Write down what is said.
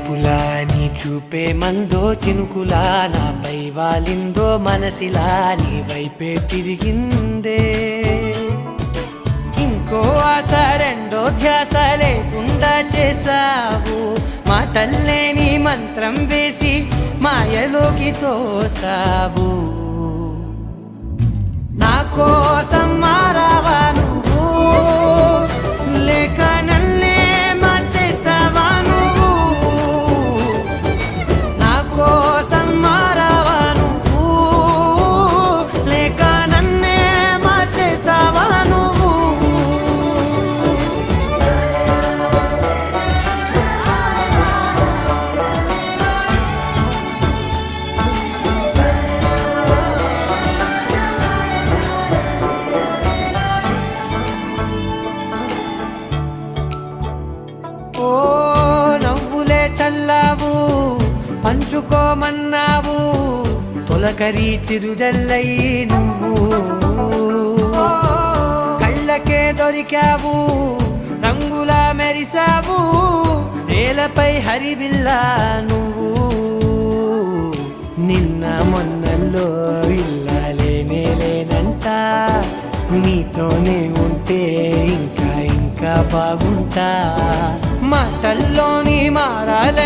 చూపులా నీ చూపే మందో చినుకులా నాపై వాలిందో మనసిలా నీ వైపే తిరిగిందే ఇంకో ఆశ రెండో ధ్యాస లేకుండా చేసావు మాటల్లే నీ మంత్రం వేసి మాయలోకి తోసావు నా కోసం మారావా నువ్వు లేక నన్నే మార్చేసావా నువ్వు నా కోసం మారావా నువ్వు లేక నన్నే మార్చేసావా నువ్వు ఓ నవ్వులే చల్లావు పంచుకోమన్నావు తొలకరి చిరుజల్లై నువ్వు కళ్ళకే దొరికావు రంగులా మెరిసావు నేలపై హరివిల్లా నువ్వు నిన్న మొన్నల్లో ఇల్లాలేనే లేనంట నీతోనే ఉంటే ఇంకా బాగుంటా మాటల్లోని మారాలే